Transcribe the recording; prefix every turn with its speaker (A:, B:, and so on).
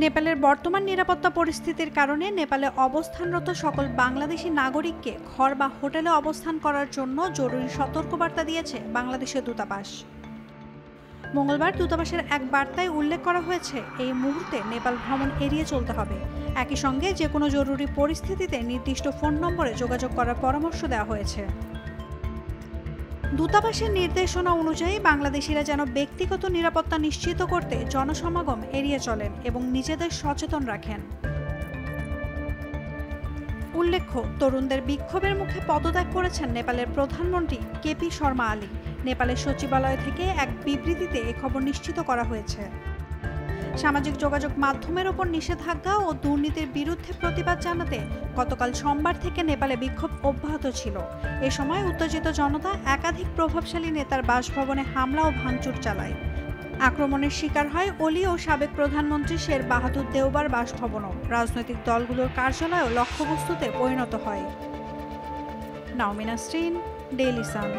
A: নেপালের বর্তমান নিরাপত্তা পরিস্থিতির কারণে নেপালে অবস্থানরত সকল বাংলাদেশি নাগরিককে ঘর বা হোটেলে অবস্থান করার জন্য জরুরি সতর্কবার্তা দিয়েছে বাংলাদেশের দূতাবাস। মঙ্গলবার দূতাবাসের এক বার্তায় উল্লেখ করা হয়েছে, এই মুহূর্তে নেপাল ভ্রমণ এড়িয়ে চলতে হবে। একই সঙ্গে যে কোনো জরুরি পরিস্থিতিতে নির্দিষ্ট ফোন নম্বরে যোগাযোগ করার পরামর্শ দেওয়া হয়েছে। দূতাবাসের নির্দেশনা অনুযায়ী বাংলাদেশিরা যেন ব্যক্তিগত নিরাপত্তা নিশ্চিত করতে জনসমাগম এড়িয়ে চলেন এবং নিজেদের সচেতন রাখেন। উল্লেখ্য, তরুণদের বিক্ষোভের মুখে পদত্যাগ করেছেন নেপালের প্রধানমন্ত্রী কেপি শর্মা আলী। নেপালের সচিবালয় থেকে এক বিবৃতিতে এ খবর নিশ্চিত করা হয়েছে। সামাজিক যোগাযোগ মাধ্যমের ওপর নিষেধাজ্ঞা ও দুর্নীতির বিরুদ্ধে প্রতিবাদ জানাতে গতকাল সোমবার থেকে নেপালে বিক্ষোভ অব্যাহত ছিল। এ সময় উত্তেজিত জনতা একাধিক প্রভাবশালী নেতার বাসভবনে হামলা ও ভাঙচুর চালায়। আক্রমণের শিকার হয় অলি ও সাবেক প্রধানমন্ত্রী শের বাহাদুর দেওবার বাসভবনও। রাজনৈতিক দলগুলোর কার্যালয়ও লক্ষ্যবস্তুতে পরিণত হয়। নাওমিন নাসরিন, ডেইলি সান।